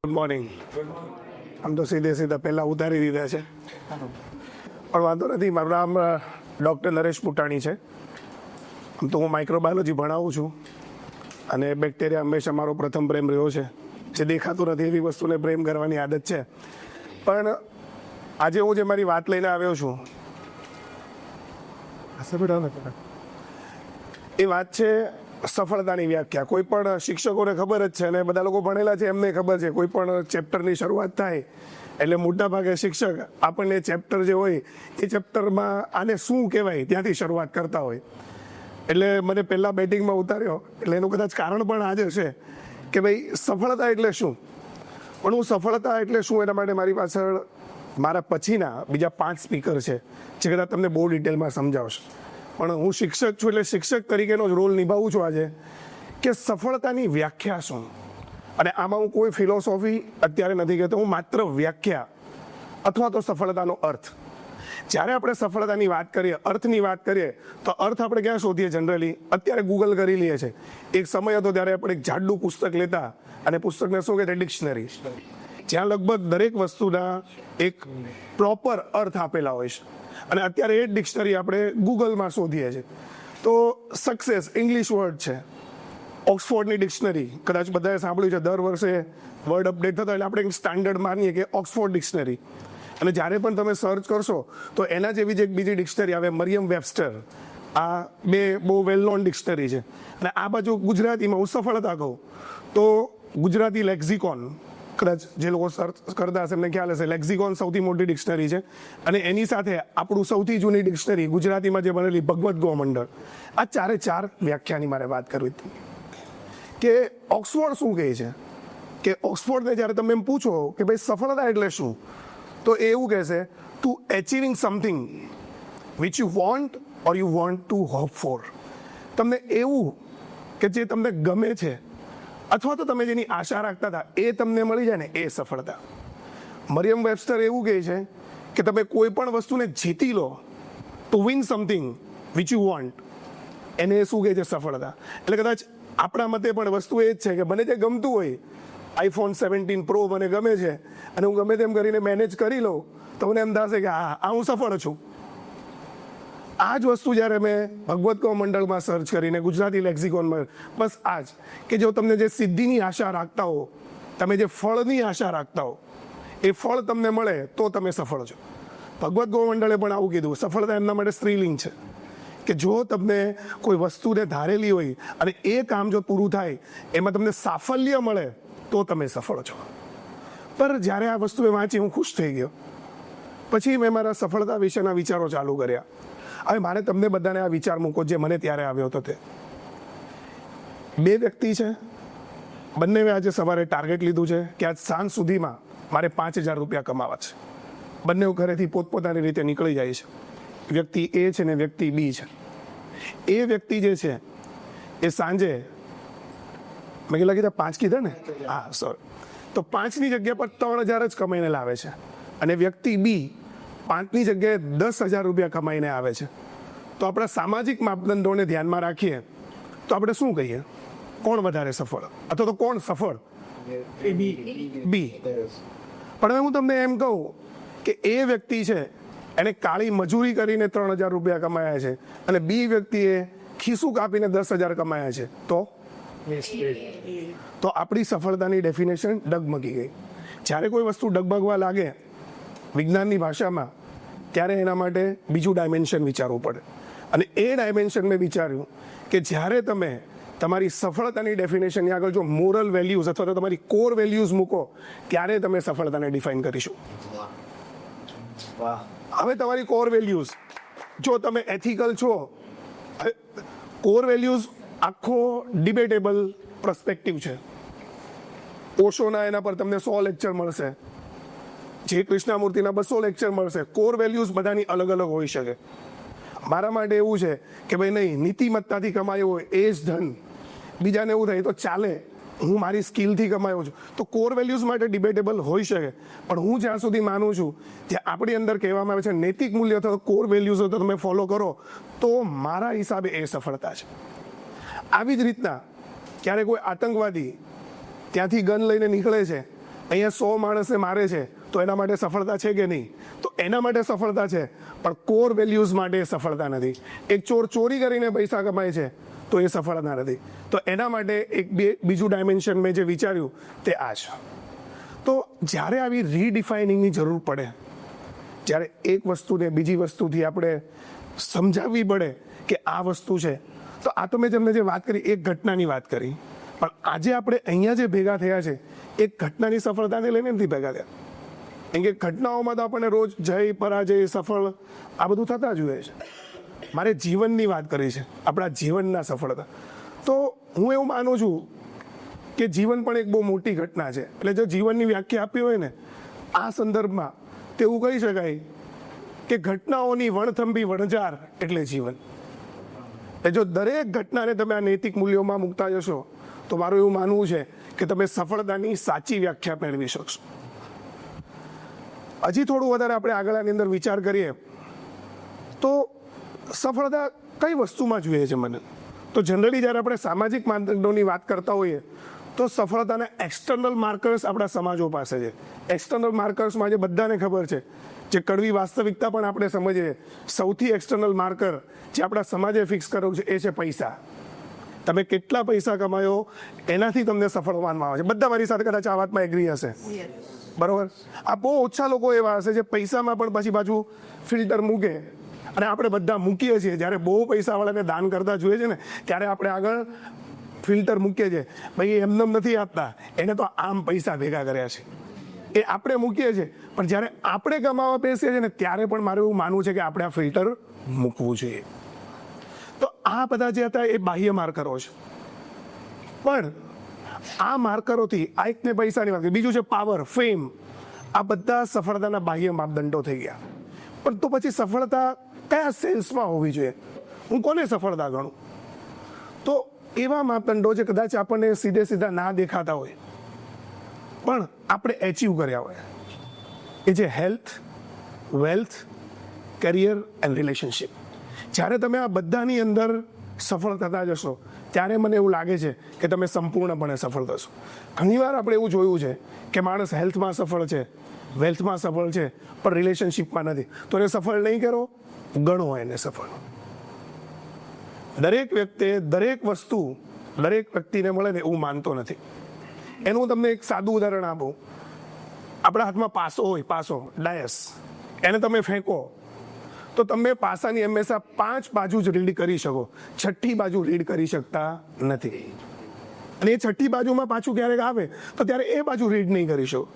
Good morning. આમ તો સીધા પહેલાં ઉતારી દીધા છે, પણ વાંધો નથી. મારું નામ ડૉક્ટર નરેશ પુટાણી છે. આમ તો હું માઇક્રોબાયોલોજી ભણાવું છું અને બેક્ટેરિયા હંમેશા મારો પ્રથમ પ્રેમ રહ્યો છે. જે દેખાતું નથી એવી વસ્તુને પ્રેમ કરવાની આદત છે. પણ આજે હું જે મારી વાત લઈને આવ્યો છું એ વાત છે સફળતાની વ્યાખ્યા. કોઈ પણ શિક્ષકોને ખબર જ છે અને બધા લોકો ભણેલા છે એમને ખબર છે. કોઈ પણ ચેપ્ટરની શરૂઆત થાય એટલે મોટાભાગે શિક્ષક આપણને ચેપ્ટર જે હોય એ ચેપ્ટરમાં આને શું કહેવાય ત્યાંથી શરૂઆત કરતા હોય. એટલે મને પહેલાં બેટિંગમાં ઉતાર્યો એટલે એનું કદાચ કારણ પણ આ જ છે કે ભાઈ સફળતા એટલે શું. પણ હું સફળતા એટલે શું એના માટે મારી પાછળ મારા પછીના બીજા 5 સ્પીકર છે જે કદાચ તમને બહુ ડિટેલમાં સમજાવશે. પણ હું શિક્ષક છું એટલે શિક્ષક તરીકેનો જ રોલ નિભાવું છું આજે કે સફળતાની વ્યાખ્યા શું. અને આમાં હું કોઈ ફિલોસોફી અત્યારે નથી કહેતો, હું માત્ર વ્યાખ્યા અથવા તો સફળતાનો અર્થ. જ્યારે આપણે સફળતાની વાત કરીએ, અર્થની વાત કરીએ તો અર્થ આપણે ક્યાં શોધીએ જનરલી? અત્યારે ગૂગલ કરી લઈએ છે. એક સમય હતો ત્યારે આપણે એક જાડું પુસ્તક લેતા અને પુસ્તકને શું કહેતા? ડિક્શનરી. જ્યાં લગભગ દરેક વસ્તુના એક પ્રોપર અર્થ આપેલા હોય છે. અને અત્યારે એ ડિક્શનરી આપણે ગૂગલમાં શોધીએ છીએ. તો સક્સેસ ઇંગ્લિશ વર્ડ છે. ઓક્સફોર્ડની ડિક્શનરી કદાચ બધાએ સાંભળ્યું છે, દર વર્ષે વર્ડ અપડેટ થતો એટલે આપણે એક સ્ટાન્ડર્ડ માનીએ કે ઓક્સફોર્ડ ડિક્શનરી. અને જ્યારે પણ તમે સર્ચ કરશો તો એના જેવી જ એક બીજી ડિક્શનરી આવે, મરિયમ વેબસ્ટર. આ બે બહુ વેલ નોન ડિક્શનરી છે. અને આ બાજુ ગુજરાતીમાં હું સફળતા કહું તો ગુજરાતી લેક્ઝિકોન, કદાચ જે લોકો સર્ચ કરતા હશે એમને ખ્યાલ હશે, લેક્ઝિકોન સૌથી મોટી ડિક્શનરી છે. અને એની સાથે આપણું સૌથી જૂની ડિક્શનરી ગુજરાતીમાં જે બનેલી ભગવત ગોમંડળ. આ ચાર વ્યાખ્યાની મારે વાત કરવી હતી કે ઓક્સફોર્ડ શું કહે છે. કે ઓક્સફોર્ડને જ્યારે તમે એમ પૂછો કે ભાઈ સફળતા એટલે શું, તો એ એવું કહેશે to achieving something which you want or you want to hope for. તમને એવું કે જે તમને ગમે છે અથવા તો તમે જેની આશા રાખતા હતા એ તમને મળી જાય ને, એ સફળતા. મરિયમ વેબસ્ટર એવું કહે છે કે તમે કોઈ પણ વસ્તુને જીતી લો, to win something which you want, એને શું કહે છે? સફળતા. એટલે કદાચ આપણા મતે પણ વસ્તુ એ જ છે કે મને જે ગમતું હોય, iPhone 17 Pro મને ગમે છે અને હું ગમે તેમ કરીને મેનેજ કરી લઉં તો મને એમ થશે કે હા હું સફળ છું. આ જ વસ્તુ જ્યારે મેં ભગવત ગોમંડળમાં સર્ચ કરીને ગુજરાતી લેક્ઝિકોનમાં, બસ આ જ કે જો તમને જે સિદ્ધિની આશા રાખતા હો, તમે જે ફળની આશા રાખતા હો, એ ફળ તમને મળે તો તમે સફળ છો. ભગવત ગોમંડળે પણ આવું કીધું. સફળતા એમના માટે સ્ત્રીલિંગ છે કે જો તમને કોઈ વસ્તુને ધારેલી હોય અને એ કામ જો પૂરું થાય એમાં તમને સાફલ્ય મળે તો તમે સફળ છો. પર જ્યારે આ વસ્તુ મેં વાંચી હું ખુશ થઈ ગયો. પછી મેં મારા સફળતા વિશેના વિચારો ચાલુ કર્યા. હવે મારે તમને બધાને આ વિચાર મૂકો જે મને ત્યારે આવ્યો હતો. તે 2 વ્યક્તિ છે, બંને આજે સવારે ટાર્ગેટ લીધું છે કે આજ સાંજ સુધીમાં મારે 5,000 રૂપિયા કમાવા છે. બંને ઘરેથી પોતપોતાની રીતે નીકળી જાય છે. વ્યક્તિ એ છે ને વ્યક્તિ બી છે. એ વ્યક્તિ જે છે એ સાંજે, મેં કેટલા કીધા? 5 કીધા ને? હા, સોરી. તો 5ની જગ્યા પર 3,000 જ કમાઈને લાવે છે. અને વ્યક્તિ બી 5ની જગ્યાએ 10,000 રૂપિયા કમાઈને આવે છે. તો આપણા સામાજિક માપદંડોને ધ્યાનમાં રાખીએ તો આપણે શું કહીએ? કોણ વધારે સફળ અથવા તો કોણ સફળ? બી. પણ હવે હું તમને એમ કહું કે એ વ્યક્તિ છે એને કાળી મજૂરી કરીને 3,000 રૂપિયા કમાયા છે અને બી વ્યક્તિએ ખિસ્સું કાપીને 10,000 કમાયા છે, તો આપણી સફળતાની ડેફિનેશન ડગમગી ગઈ. જ્યારે કોઈ વસ્તુ ડગમગવા લાગે વિજ્ઞાનની ભાષામાં, ત્યારે એના માટે બીજું ડાયમેન્શન વિચારવું પડે. અને એ ડાયમેન્શન મેં વિચાર્યું કે જ્યારે તમે તમારી સફળતાની ડેફિનેશનની આગળ જો મોરલ વેલ્યુઝ અથવા તો તમારી કોર વેલ્યુઝ મૂકો ત્યારે તમે સફળતાને ડિફાઇન કરીશું. હવે તમારી કોર વેલ્યુઝ, જો તમે એથિકલ છો, કોર વેલ્યુઝ આખો ડિબેટેબલ પર્સપેક્ટિવ છે. ઓશોના એના પર તમને 100 લેક્ચર મળશે, જે કૃષ્ણામૂર્તિના 200 લેક્ચર મળશે. કોર વેલ્યુઝ બધાની અલગ અલગ હોઈ શકે. મારા માટે એવું છે કે ભાઈ નહીં, નીતિમત્તાથી કમાયો હોય એ જ ધન. બીજાને એવું થાય તો ચાલે, હું મારી સ્કિલથી કમાયો છું. તો કોર વેલ્યુઝ માટે ડિબેટેબલ હોઈ શકે. પણ હું જ્યાં સુધી માનું છું, જે આપણી અંદર કહેવામાં આવે છે નૈતિક મૂલ્ય અથવા કોર વેલ્યુઝ તો તમે ફોલો કરો તો મારા હિસાબે એ સફળતા છે. આવી જ રીતના ક્યારે કોઈ આતંકવાદી ત્યાંથી ગન લઈને નીકળે છે અહીંયા 100 માણસને મારે છે તો એના માટે સફળતા છે કે નહીં? તો એના માટે સફળતા છે, પણ કોર વેલ્યુઝ માટે સફળતા નથી. એક ચોર ચોરી કરીને પૈસા કમાય છે તો એ સફળતા નથી. તો એના માટે એક બીજું ડાયમેન્શન મેં જે વિચાર્યું તે આ છે. તો જ્યારે આવી રીડિફાઇનિંગની જરૂર પડે, જ્યારે એક વસ્તુને બીજી વસ્તુથી આપણે સમજાવવી પડે કે આ વસ્તુ છે, તો આ તો મેં તમને જે વાત કરી એક ઘટનાની વાત કરી, પણ આજે આપણે અહીંયા જે ભેગા થયા છે એક ઘટનાની સફળતાને લઈને નથી ભેગા થયા. કેમ કે ઘટનાઓમાં તો આપણને રોજ જય પરાજય સફળ આ બધું થતા જ હોય છે. મારે જીવનની વાત કરી છે, આપણા જીવનના સફળતા. તો હું એવું માનું છું કે જીવન પણ એક બહુ મોટી ઘટના છે. એટલે જો જીવનની વ્યાખ્યા આપી હોય ને આ સંદર્ભમાં તો એવું કહી શકાય કે ઘટનાઓની વણથંભી વણઝાર એટલે જીવન. એટલે જો દરેક ઘટનાને તમે આ નૈતિક મૂલ્યોમાં મૂકતા જશો તો મારું એવું માનવું છે કે તમે સફળતાની સાચી વ્યાખ્યા મેળવી શકશો. હજી થોડું વધારે આપણે આગળની અંદર વિચાર કરીએ તો સફળતા કઈ વસ્તુમાં જોઈએ છે મને? તો જનરલી જ્યારે આપણે સામાજિક માપદંડોની વાત કરતા હોઈએ તો સફળતાના એક્સટર્નલ માર્કર્સ આપણા સમાજો પાસે છે. એક્સટર્નલ માર્કર્સમાં જે બધાને ખબર છે, જે કડવી વાસ્તવિકતા પણ આપણે સમજીએ, સૌથી એક્સટર્નલ માર્કર જે આપણા સમાજે ફિક્સ કર્યો છે એ છે પૈસા. તમે કેટલા પૈસા કમાયો એનાથી તમને સફળ માનવામાં આવે છે. બધા મારી સાથે કદાચ આ વાતમાં એગ્રી હશે, બરોબર? આ બહુ ઓછા લોકો એવા હશે જે પૈસામાં પણ પછી પાછું ફિલ્ટર મૂકે, અને આપણે બધા મૂકીએ છીએ. જ્યારે બહુ પૈસાવાળાને દાન કરતા જોઈએ છે ને ત્યારે આપણે આગળ ફિલ્ટર મૂકીએ છીએ, ભાઈ એમને નથી આપતા, એને તો આમ પૈસા ભેગા કર્યા છે, એ આપણે મૂકીએ છીએ. પણ જ્યારે આપણે કમાવા બેસીએ છીએ ને ત્યારે પણ મારું એવું માનવું છે કે આપણે આ ફિલ્ટર મૂકવું જોઈએ. તો આ બધા જે હતા એ બાહ્ય માર્કરો છે, પણ આ માર્કરોથી આ એકને પૈસાની વાત, બીજું છે પાવર, ફેમ, આ બધા સફળતાના બાહ્ય માપદંડો થઈ ગયા. પણ તો પછી સફળતા કયા સેન્સમાં હોવી જોઈએ? હું કોને સફળતા ગણું? તો એવા માપદંડો જે કદાચ આપણને સીધે સીધા ના દેખાતા હોય પણ આપણે એચીવ કર્યા હોય, એ જે health, wealth, career and relationship. જ્યારે તમે આ બધાની અંદર સફળ થતા જશો ત્યારે મને એવું લાગે છે કે તમે સંપૂર્ણપણે સફળ થશો. ઘણીવાર આપણે એવું જોયું છે કે માણસ હેલ્થમાં સફળ છે, વેલ્થમાં સફળ છે, પણ રિલેશનશિપમાં નથી. તો એને સફળ નહીં કરો, ગણો એને સફળ. દરેક વ્યક્તિ દરેક વસ્તુ દરેક વ્યક્તિને મળે ને એવું માનતો નથી. એનું હું તમને એક સાદું ઉદાહરણ આપું. આપણા હાથમાં પાસો હોય, પાસો ડાયસ, એને તમે ફેંકો તો તમે પાસાની હંમેશા 5 બાજુ જ રીડ કરી શકો, 6ઠ્ઠી બાજુ રીડ કરી શકતા નથી. અને એ 6ઠ્ઠી બાજુમાં પાછું ક્યારેક આવે તો ત્યારે એ બાજુ રીડ નહીં કરી શકો.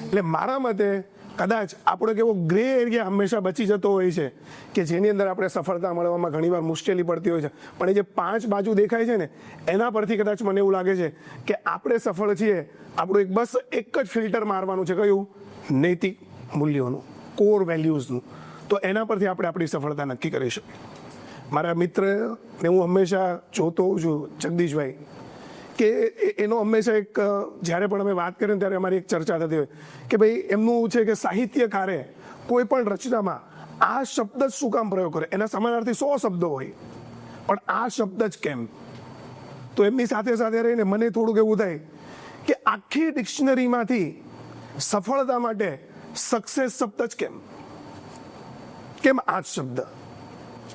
એટલે મારા મતે કદાચ આપણો કેવો ગ્રે એરિયા હંમેશા બચી જતો હોય છે કે જેની અંદર આપણે સફળતા મળવામાં ઘણીવાર મુશ્કેલી પડતી હોય છે. પણ એ જે 5 બાજુ દેખાય છે ને એના પરથી કદાચ મને એવું લાગે છે કે આપણે સફળ છીએ. આપણું એક જ ફિલ્ટર મારવાનું છે, કયું? નૈતિક મૂલ્યોનું, કોર વેલ્યુઝનું. તો એના પરથી આપણે આપણી સફળતા નક્કી કરી શકીએ. મારા મિત્રને હું હંમેશા જોતો હોઉં છું, જગદીશભાઈ, કે એનો હંમેશા એક જ્યારે પણ અમે વાત કરીએ ત્યારે અમારી એક ચર્ચા થતી હોય કે ભાઈ એમનું છે કે સાહિત્યકારે કોઈ પણ રચનામાં આ શબ્દ જ શું કામ પ્રયોગ કરે? એના સમાનાર્થી 100 શબ્દો હોય, પણ આ શબ્દ જ કેમ? તો એમની સાથે સાથે રહીને મને થોડુંક એવું થાય કે આખી ડિક્શનરીમાંથી સફળતા માટે સક્સેસ શબ્દ જ કેમ? કેમ આ જ શબ્દ?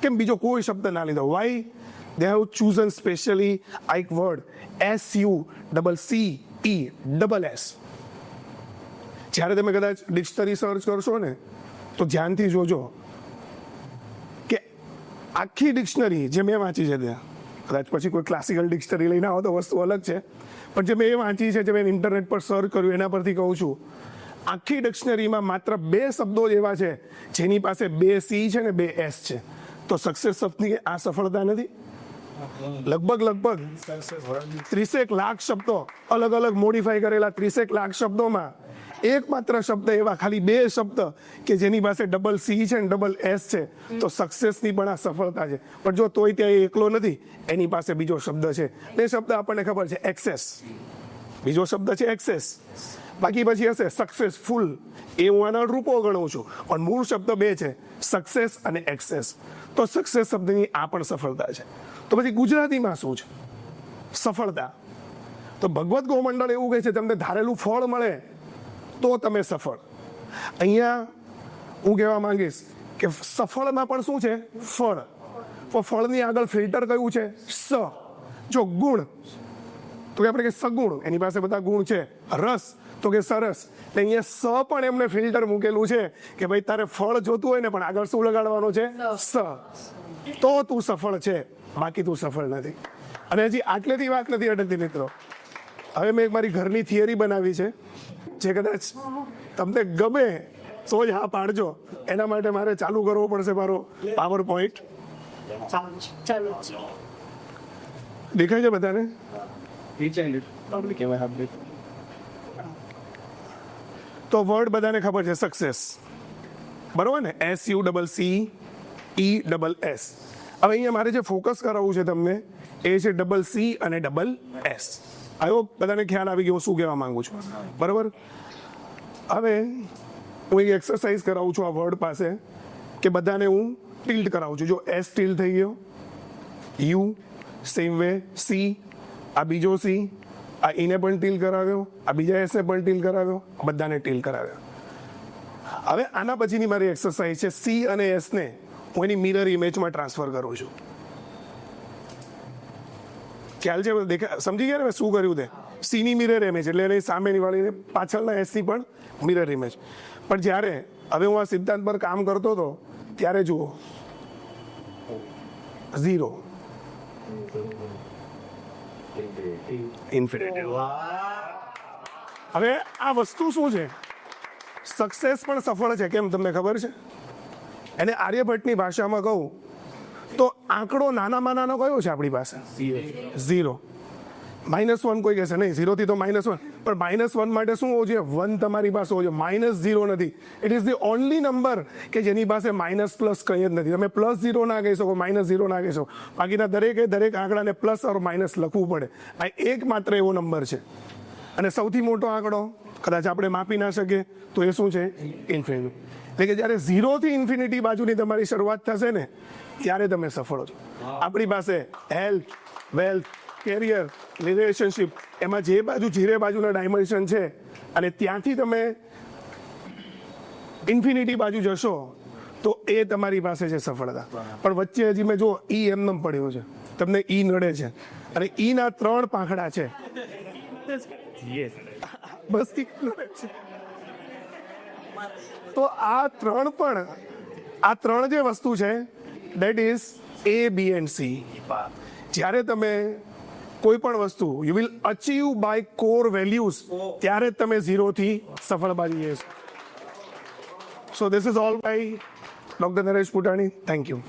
કેમ બીજો કોઈ શબ્દ ના લીધો? Why they have chosen specially a word SUCCESS. જ્યારે તમે કદાચ ડિક્શનરી સર્ચ કરશો ને તો ધ્યાનથી જોજો કે આખી ડિક્શનરી જે મેં વાંચી છે, ત્યાં કદાચ પછી કોઈ ક્લાસિકલ ડિક્શનરી લઈને આવો તો વસ્તુ અલગ છે, પણ જે મેં એ વાંચી છે, જે મેં ઇન્ટરનેટ પર સર્ચ કર્યું એના પરથી કહું છું, આખી ડિક્શનરીમાં માત્ર 2 શબ્દો જ એવા છે જેની પાસે 2 C છે ને 2 S છે. તો સક્સેસ શબ્દની આ સફળતા નથી? લગભગ 30 લાખ શબ્દો, અલગ અલગ મોડિફાઈ કરેલા 30 લાખ શબ્દોમાં એકમાત્ર શબ્દ એવા, ખાલી 2 શબ્દ કે જેની પાસે ડબલ C છે ને ડબલ S છે. તો સક્સેસની પણ આ સફળતા છે. પણ જો તોય ત્યાં એકલો નથી, એની પાસે બીજો શબ્દ છે. એ શબ્દ આપણને ખબર છે, એક્સેસ. બીજો શબ્દ છે એક્સેસ. બાકી પછી હશે સક્સેસફુલ. એ હું આના રૂપો ગણું છું, પણ મૂળ શબ્દ 2 છે, સક્સેસ અને એક્સેસ. તો સક્સેસ શબ્દની આ પણ સફળતા છે. તો પછી ગુજરાતીમાં શું છે સફળતા? તો ભગવદ્ ગોમંડળ એવું કહે છે તમને ધારેલું ફળ મળે તો તમે સફળ. અહીંયા હું કહેવા માંગીશ કે સફળમાં પણ શું છે? ફળ. તો ફળની આગળ ફિલ્ટર કયું છે? સ. જો ગુણ તો કે આપણે કે સગુણ, એની પાસે બધા ગુણ છે. રસ તો કે સરસ. એટલે અહીંયા સ પણ એમને ફિલ્ટર મૂકેલું છે કે ભાઈ તારે ફળ જોતું હોય ને પણ આગળ શું લગાડવાનું છે? સ. તો તું સફળ છે, બાકી તું સફળ નથી. અને હજી આટલેથી વાત નથી અટકતી મિત્રો. હવે મેં એક મારી ઘરની થિયરી બનાવી છે, જે કદાચ તમને ગમે તો જ હા પાડજો. એના માટે મારે ચાલુ કરવો પડશે મારો પાવર પોઈન્ટ. દેખાય છે બધાને? તો વર્ડ બધાને ખબર છે, સક્સેસ, બરોબર ને? SUCCESS. હવે અહીંયા મારે જે ફોકસ કરાવવું છે તમને એ છે CC અને SS. આવ્યો? બધાને ખ્યાલ આવી ગયો શું કહેવા માંગુ છું, બરોબર? હવે હું એક એક્સરસાઇઝ કરાવું છું આ વર્ડ પાસે કે બધાને હું ટિલ્ટ કરાવું છું. જો S ટિલ્ટ થઈ ગયો, U સેમ વે, C, આ બીજો C, આ એને પણ ટીલ કરાવ્યો, આ બીજા એસને પણ ટીલ કરાવ્યો, બધાને ટીલ કરાવ્યો. હવે આના પછીની મારી એક્સરસાઇઝ છે C અને S ને હું એની મિરર ઇમેજમાં ટ્રાન્સફર કરું છું. ખ્યાલ છે? સમજી ગયા ને મેં શું કર્યું તે? C ની મિરર ઇમેજ એટલે એની સામેની વાળીને પાછળના S ની પણ મિરર ઇમેજ. પણ જ્યારે હવે હું આ સિદ્ધાંત પર કામ કરતો હતો ત્યારે જુઓ 0 ઇન્ફિનિટી. હવે આ વસ્તુ શું છે? સક્સેસ પણ સફળ છે. કેમ તમને ખબર છે? એને આર્યભટ્ટની ભાષામાં કહું તો આંકડો નાનામાં નાનો કયો છે આપણી પાસે? 0. -1 કોઈ કહેશે નહીં, 0 થી તો -1, પણ -1 માટે શું હોવું જોઈએ? 1 તમારી પાસે હોવો જોઈએ. -0 નથી. It is the only number કે જેની પાસે માઇનસ પ્લસ કંઈ જ નથી. તમે +0 ના કહી શકો, -0 ના કહી શકો. બાકીના દરેક આંકડાને પ્લસ ઓર માઇનસ લખવું પડે. આ એકમાત્ર એવો નંબર છે. અને સૌથી મોટો આંકડો કદાચ આપણે માપી ના શકીએ તો એ શું છે? ઇન્ફિનિટી. એટલે કે જ્યારે 0 થી ઇન્ફિનિટી બાજુની તમારી શરૂઆત થશે ને ત્યારે તમે સફળ છો. આપણી પાસે હેલ્થ, વેલ્થ, કેરિયર, રિલેશનશિપ, એમાં જે બાજુના ડાયમેન્શન છે અને ત્યાંથી તમે ઇન્ફિનિટી બાજુ જશો તો એ તમારી પાસે છે સફળતા. પણ વચ્ચે હજી મેં જો ઈ એમને પડ્યો છે, તમને ઈ નડે છે અને ઈ ના 3 પાંખડા છે. બસ નડે છે. તો આ 3 જે વસ્તુ છે that is A, B and C. જ્યારે તમે કોઈ પણ વસ્તુ you will achieve by core values ત્યારે તમે 0 થી સફળ બની જશો. So this is all by doctor Naresh Putani. Thank you.